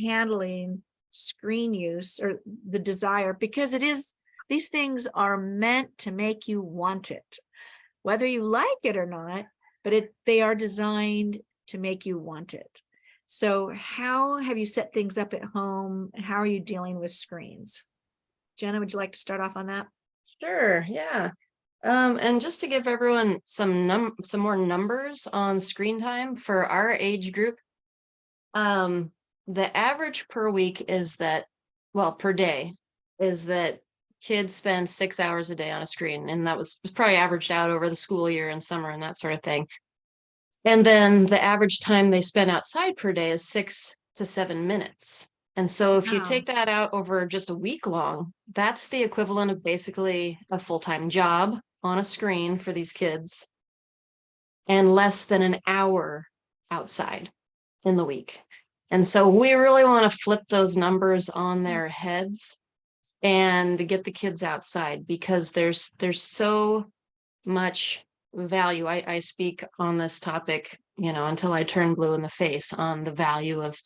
handling screen use or the desire, because these things are meant to make you want it, whether you like it or not, but they are designed to make you want it. So how have you set things up at home? How are you dealing with screens? Jena, would you like to start off on that? Sure, yeah. And just to give everyone some more numbers on screen time for our age group, the average per week is that, well, per day, is that kids spend 6 hours a day on a screen, and that was probably averaged out over the school year and summer and that sort of thing. And then the average time they spend outside per day is 6 to 7 minutes. And so if you take that out over just a week long, that's the equivalent of basically a full-time job on a screen for these kids, and less than an hour outside in the week. And so we really want to flip those numbers on their heads and get the kids outside, because there's so much value. I speak on this topic, until I turn blue in the face, on the value of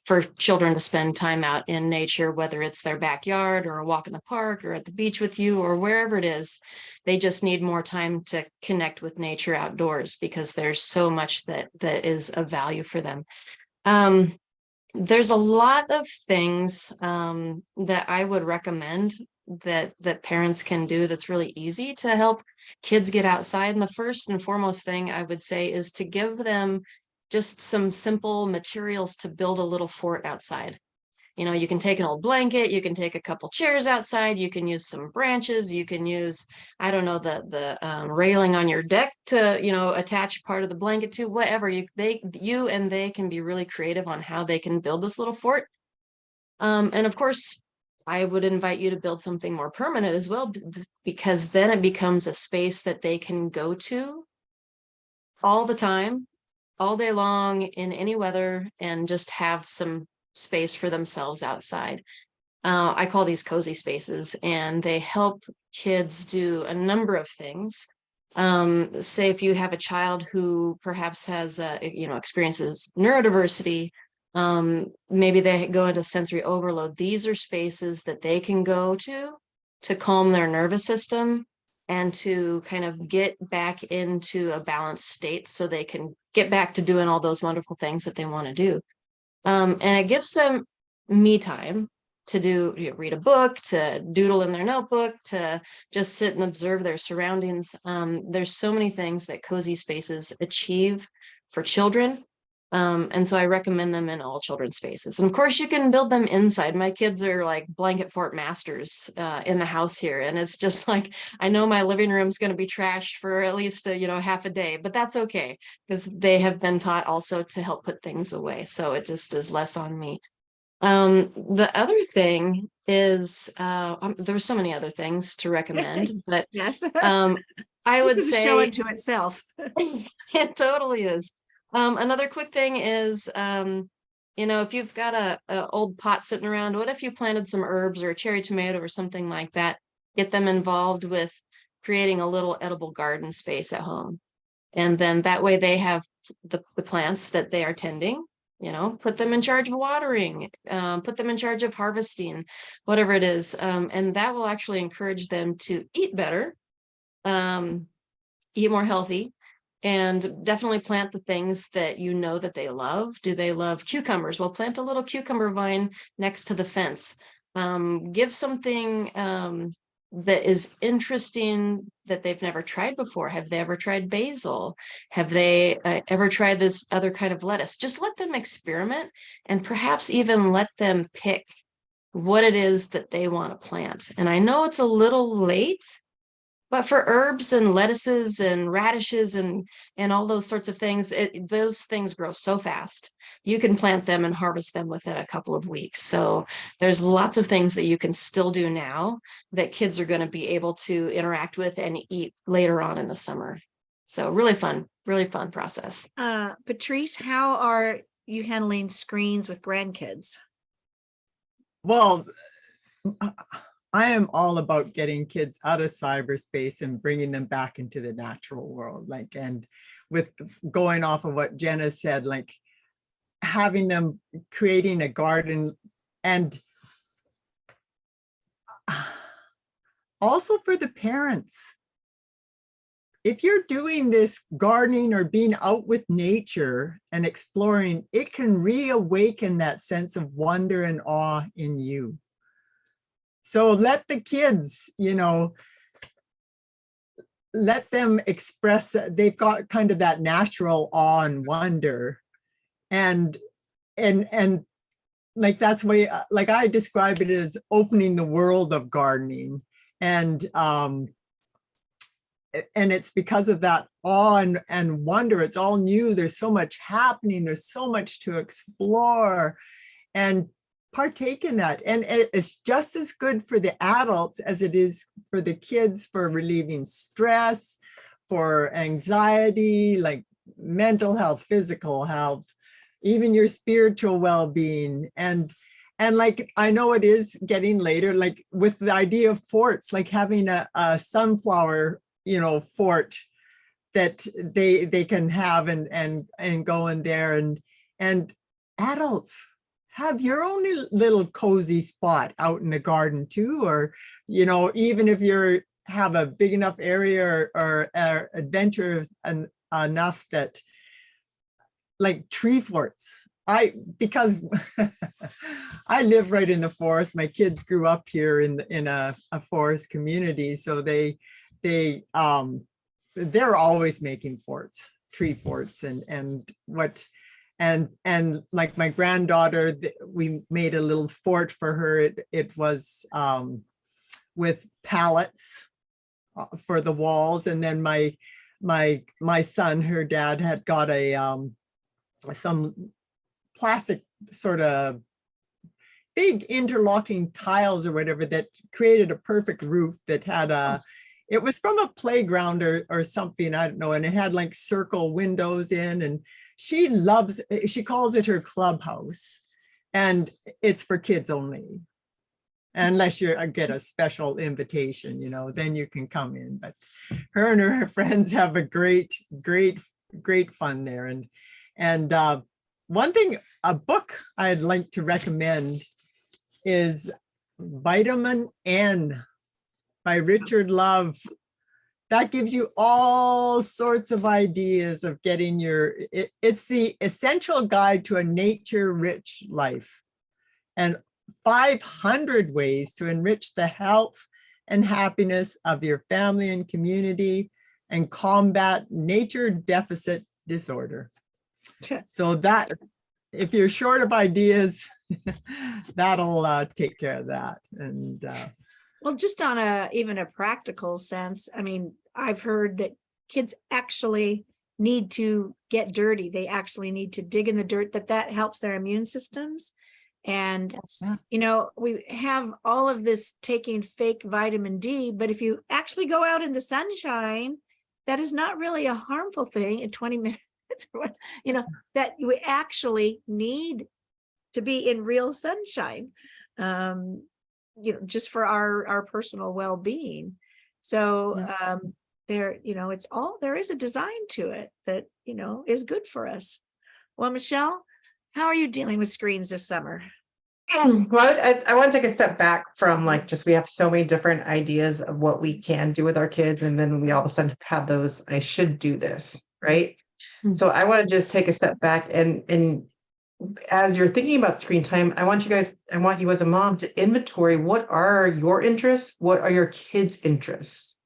for children to spend time out in nature, whether it's their backyard or a walk in the park or at the beach with you or wherever it is. They just need more time to connect with nature outdoors, because there's so much that is of value for them. There's a lot of things that I would recommend that parents can do that's really easy to help kids get outside. And the first and foremost thing I would say is to give them just some simple materials to build a little fort outside. You can take an old blanket, you can take a couple chairs outside, you can use some branches, you can use, I don't know, the railing on your deck to, attach part of the blanket to, whatever. You and they can be really creative on how they can build this little fort. And of course, I would invite you to build something more permanent as well, because then it becomes a space that they can go to all the time, all day long, in any weather, and just have some space for themselves outside. I call these cozy spaces, and they help kids do a number of things. Say if you have a child who perhaps has, experiences neurodiversity, maybe they go into sensory overload. These are spaces that they can go to calm their nervous system and to kind of get back into a balanced state, so they can get back to doing all those wonderful things that they want to do. And it gives them me time to read a book, to doodle in their notebook, to just sit and observe their surroundings. There's so many things that cozy spaces achieve for children. And so I recommend them in all children's spaces. And of course, you can build them inside. My kids are like blanket fort masters in the house here. And it's just like, I know my living room's going to be trashed for at least, half a day, but that's okay, because they have been taught also to help put things away. So it just is less on me. The other thing is, there were so many other things to recommend, but yes, I would say show it to itself. It totally is. Another quick thing is, if you've got a old pot sitting around, what if you planted some herbs or a cherry tomato or something like that? Get them involved with creating a little edible garden space at home. And then that way they have the plants that they are tending, put them in charge of watering, put them in charge of harvesting, whatever it is. And that will actually encourage them to eat better, eat more healthy, and definitely plant the things that that they love. Do they love cucumbers? Well, plant a little cucumber vine next to the fence. Give something that is interesting that they've never tried before. Have they ever tried basil? Have they ever tried this other kind of lettuce? Just let them experiment, and perhaps even let them pick what it is that they want to plant. And I know it's a little late, but for herbs and lettuces and radishes and all those sorts of things, those things grow so fast. You can plant them and harvest them within a couple of weeks. So there's lots of things that you can still do now that kids are going to be able to interact with and eat later on in the summer. So really fun process. Patrice, how are you handling screens with grandkids? Well, I am all about getting kids out of cyberspace and bringing them back into the natural world. And with going off of what Jena said, having them creating a garden, and also for the parents. If you're doing this gardening or being out with nature and exploring, it can reawaken that sense of wonder and awe in you. So let the kids, let them express that they've got kind of that natural awe and wonder. And like, that's way, like I describe it as opening the world of gardening. And it's because of that awe and wonder. It's all new. There's so much happening. There's so much to explore, and partake in that. And it's just as good for the adults as it is for the kids, for relieving stress, for anxiety, like mental health, physical health, even your spiritual well-being. And like, I know it is getting later, like with the idea of forts, like having a sunflower fort that they can have and go in there, and adults have your own little cozy spot out in the garden too, or even if you're have a big enough area or adventurous enough that, like tree forts. Because I live right in the forest. My kids grew up here in a forest community, so they're always making forts, tree forts, and like my granddaughter, we made a little fort for her. It was with pallets for the walls, and then my son, her dad had got some plastic sort of big interlocking tiles or whatever that created a perfect roof that had it was from a playground or something, I don't know, and it had like circle windows in, and she calls it her clubhouse, and it's for kids only, unless you get a special invitation, then you can come in. But her and her friends have a great fun there. And one thing, a book I'd like to recommend is Vitamin N by Richard Love. That gives you all sorts of ideas of getting it's the essential guide to a nature-rich life, and 500 ways to enrich the health and happiness of your family and community and combat nature deficit disorder. So that, if you're short of ideas, that'll take care of that. And well, just on even a practical sense, I mean, I've heard that kids actually need to get dirty. They actually need to dig in the dirt, that helps their immune systems. And, Yes. we have all of this taking fake vitamin D, but if you actually go out in the sunshine, that is not really a harmful thing in 20 minutes, that you actually need to be in real sunshine, just for our personal well-being. So there is a design to it that, is good for us. Well, Michelle, how are you dealing with screens this summer? Well, I want to take a step back from we have so many different ideas of what we can do with our kids, and then we all of a sudden have those, I should do this, right? Mm-hmm. So I want to just take a step back, and as you're thinking about screen time, I want you as a mom to inventory what are your interests, what are your kids' interests,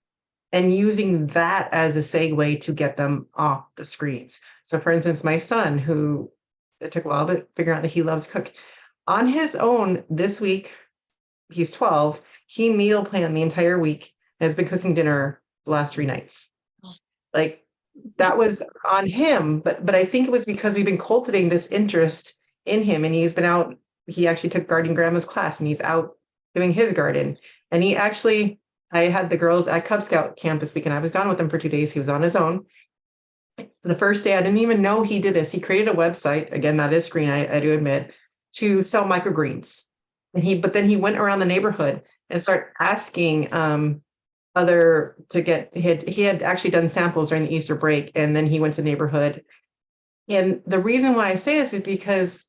and using that as a segue to get them off the screens. So for instance, my son, who it took a while, but figuring out that he loves cooking. On his own this week, he's 12, he meal planned the entire week and has been cooking dinner the last 3 nights. Like, that was on him, but I think it was because we've been cultivating this interest in him, and he's been out. He actually took gardening grandma's class, and he's out doing his garden. And I had the girls at Cub Scout camp this week, and I was gone with him for 2 days. He was on his own. The first day, I didn't even know he did this. He created a website, again, that is screen, I do admit, to sell microgreens. But then he went around the neighborhood and started asking he had actually done samples during the Easter break, and then he went to the neighborhood And the reason why I say this is because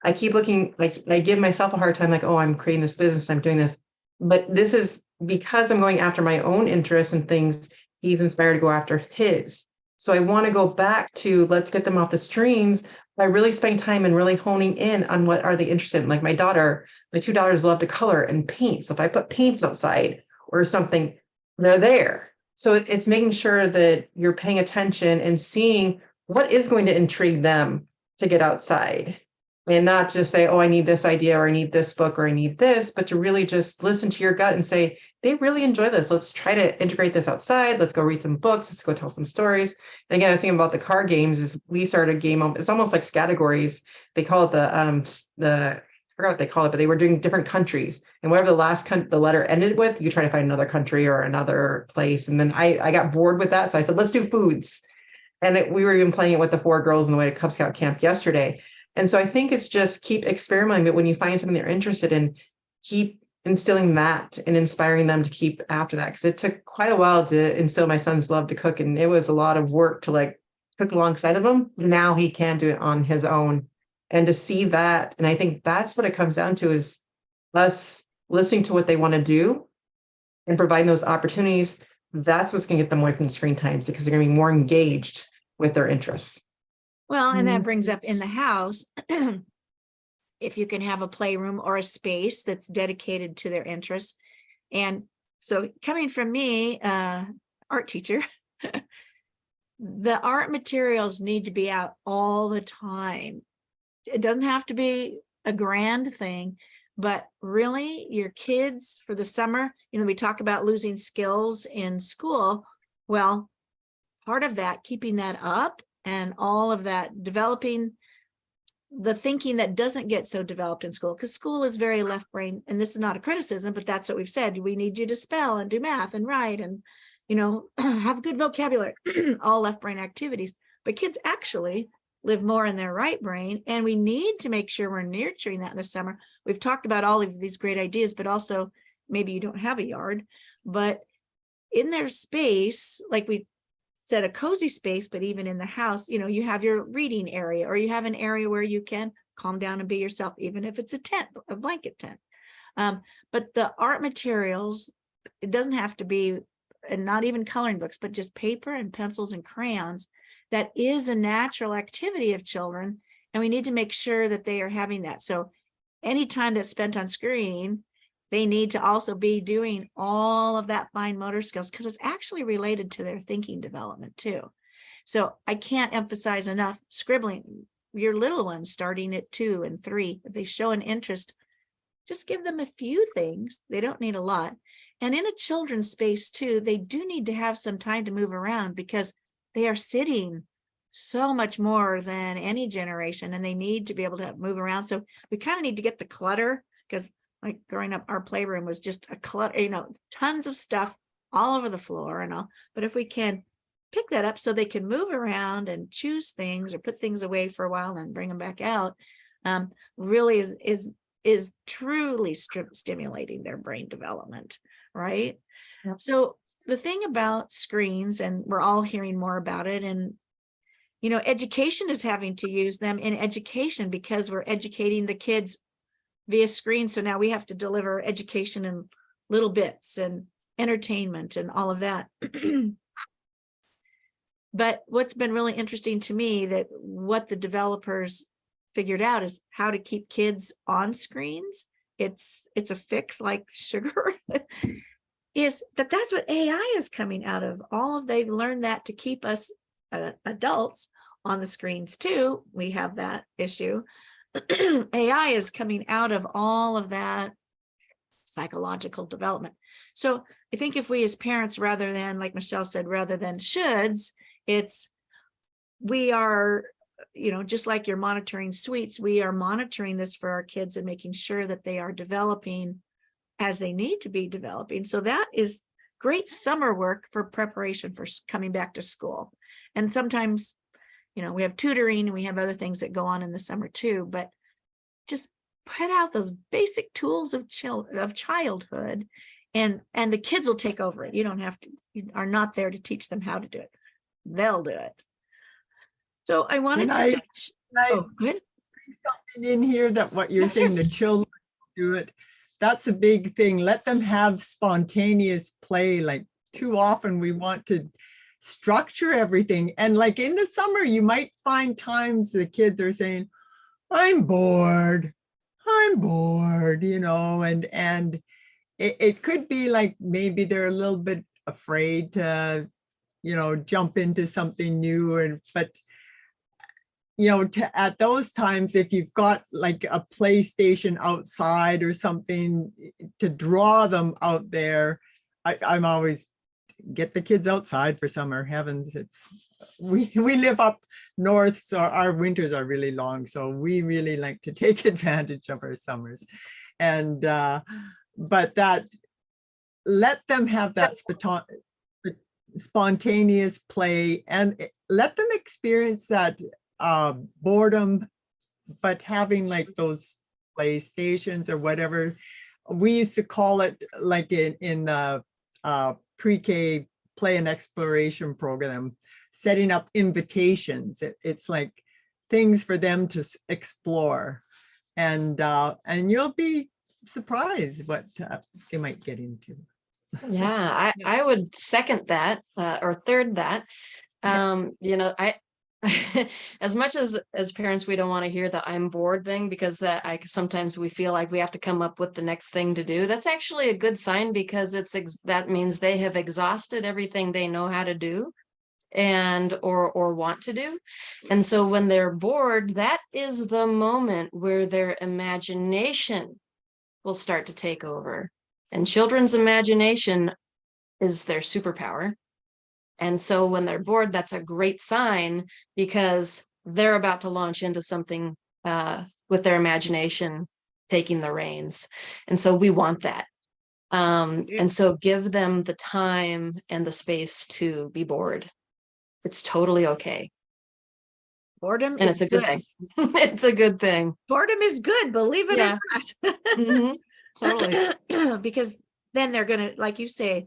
I keep looking, like, I give myself a hard time, like, oh, I'm creating this business, I'm doing this. But this is because I'm going after my own interests and things, he's inspired to go after his. So I want to go back to let's get them off the screens by really spending time and really honing in on what are they interested in. Like my two daughters love to color and paint. So if I put paints outside or something, they're there. So it's making sure that you're paying attention and seeing what is going to intrigue them to get outside, and not just say, oh, I need this idea, or I need this book, or I need this, but to really just listen to your gut and say, they really enjoy this. Let's try to integrate this outside. Let's go read some books. Let's go tell some stories. And again, I was thinking about the card games is we started a game. It's almost like categories. They call it I forgot what they call it, but they were doing different countries, and whatever the letter ended with, you try to find another country or another place. And then I got bored with that. So I said, let's do foods. And we were even playing it with the 4 girls on the way to Cub Scout camp yesterday. And so I think it's just keep experimenting, but when you find something they're interested in, keep instilling that and inspiring them to keep after that. Because it took quite a while to instill my son's love to cook. And it was a lot of work to like cook alongside of him. Now he can do it on his own. And to see that, and I think that's what it comes down to, is us listening to what they want to do and providing those opportunities. That's what's going to get them away from the screen times, because they're going to be more engaged with their interests. Well, and that brings up in the house, if you can have a playroom or a space that's dedicated to their interests. And so coming from me, art teacher, the art materials need to be out all the time. It doesn't have to be a grand thing, but really your kids for the summer, we talk about losing skills in school. Well, part of that, keeping that up and all of that, developing the thinking that doesn't get so developed in school, because school is very left brain. And this is not a criticism, but that's what we've said. We need you to spell and do math and write and, have good vocabulary, all left brain activities. But kids actually live more in their right brain. And we need to make sure we're nurturing that in the summer. We've talked about all of these great ideas, but also maybe you don't have a yard, but in their space, like we said, a cozy space, but even in the house, you have your reading area, or you have an area where you can calm down and be yourself, even if it's a tent, a blanket tent. But the art materials, it doesn't have to be, and not even coloring books, but just paper and pencils and crayons. That is a natural activity of children, and we need to make sure that they are having that. So any time that's spent on screen, they need to also be doing all of that fine motor skills, because it's actually related to their thinking development too. So I can't emphasize enough, scribbling, your little ones starting at 2 and 3, if they show an interest, just give them a few things. They don't need a lot. And in a children's space too, they do need to have some time to move around, because they are sitting so much more than any generation, and they need to be able to move around. So we kind of need to get the clutter, because like growing up, our playroom was just a clutter, tons of stuff all over the floor and all. But if we can pick that up so they can move around and choose things or put things away for a while and bring them back out, really is truly stimulating their brain development, right? Yep. So the thing about screens, and we're all hearing more about it, and education is having to use them in education, because we're educating the kids via screen. So now we have to deliver education in little bits and entertainment and all of that. But what's been really interesting to me, that what the developers figured out, is how to keep kids on screens. It's a fix like sugar. Is that's what AI is coming out of. They've learned that to keep us adults on the screens too. We have that issue. AI is coming out of all of that psychological development. So I think if we as parents, rather than, like Michelle said, rather than shoulds, we are, just like you're monitoring sweets, we are monitoring this for our kids and making sure that they are developing as they need to be developing. So that is great summer work for preparation for coming back to school. And sometimes, we have tutoring and we have other things that go on in the summer too, but just put out those basic tools of childhood, and the kids will take over it. You don't have to, you are not there to teach them how to do it. They'll do it. So I wanted Can to I- touch, Can I oh, good. bring something in here that what you're Yeah, sure. saying, the children do it? That's a big thing. Let them have spontaneous play. Like too often we want to structure everything. And like in the summer, you might find times the kids are saying, I'm bored, and it could be like maybe they're a little bit afraid to, jump into something new, but at those times, if you've got like a PlayStation outside or something to draw them out there, I'm always get the kids outside for summer. Heavens, we live up north, so our winters are really long. So we really like to take advantage of our summers, and but that let them have that spontaneous play and let them experience that boredom, but having like those playstations or whatever. We used to call it like in the pre-K play and exploration program, setting up invitations. It's like things for them to explore, and you'll be surprised what they might get into. Yeah, I would second that or third that. I as much as parents, we don't want to hear the I'm bored thing, because sometimes we feel like we have to come up with the next thing to do. That's actually a good sign, because that means they have exhausted everything they know how to do and or want to do. And so when they're bored, that is the moment where their imagination will start to take over. And children's imagination is their superpower. And so when they're bored, that's a great sign, because they're about to launch into something with their imagination taking the reins. And so we want that. And so give them the time and the space to be bored. It's totally okay. Boredom And is it's a good thing. It's a good thing. Boredom is good, believe it Yeah. or not. Mhm. Totally. Because then they're going to, like you say,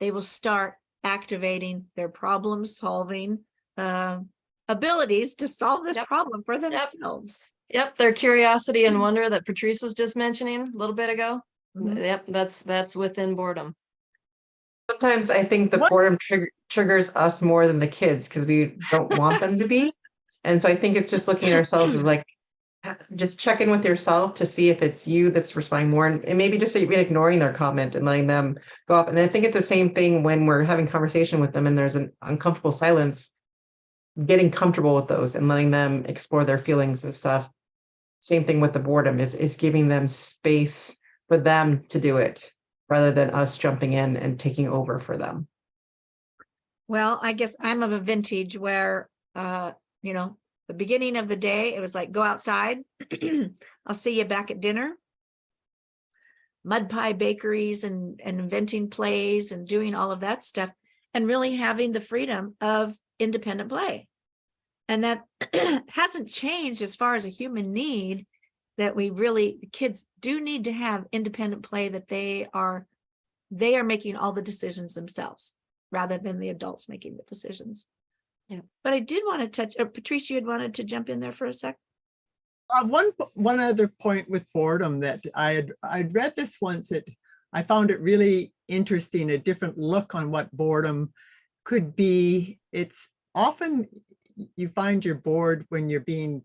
they will start activating their problem solving abilities to solve this Yep. problem for themselves. Yep, their curiosity and wonder that Patrice was just mentioning a little bit ago. Mhm. Yep, that's within boredom. Sometimes I think the What- boredom triggers us more than the kids, because we don't want them to be. And so I think it's just looking at ourselves as like, just check in with yourself to see if it's you that's responding more, and maybe just even ignoring their comment and letting them go up. And I think it's the same thing when we're having conversation with them and there's an uncomfortable silence, getting comfortable with those and letting them explore their feelings and stuff. Same thing with the boredom, is giving them space for them to do it rather than us jumping in and taking over for them. Well, I guess I'm of a vintage where, the beginning of the day, it was like, go outside. I'll see you back at dinner. Mud pie bakeries and inventing plays and doing all of that stuff, and really having the freedom of independent play. And that hasn't changed as far as a human need, that kids do need to have independent play, that they are making all the decisions themselves rather than the adults making the decisions. Yeah. But I did want to touch, Patrice, you had wanted to jump in there for a sec. One other point with boredom that I'd read this once, that I found it really interesting, a different look on what boredom could be. It's often you find you're bored when you're being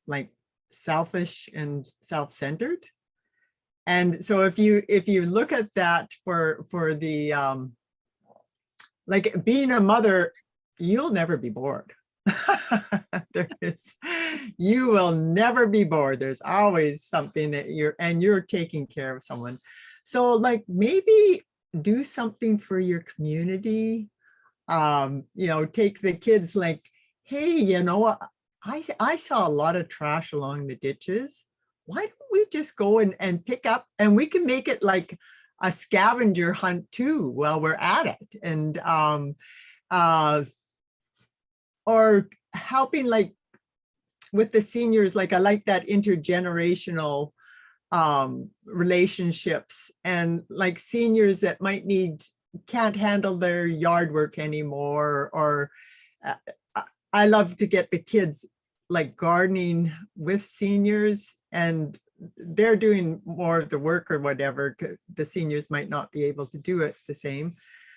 like selfish and self-centered. And so if you look at that for the like being a mother, you'll never be bored. You will never be bored. There's always something that you're taking care of someone. So like maybe do something for your community. Take the kids, like, hey, I saw a lot of trash along the ditches. Why don't we just go and pick up, and we can make it like a scavenger hunt too while we're at it. And or helping like with the seniors, like I like that intergenerational relationships, and like seniors that can't handle their yard work anymore, or I love to get the kids like gardening with seniors, and they're doing more of the work or whatever. The seniors might not be able to do it the same,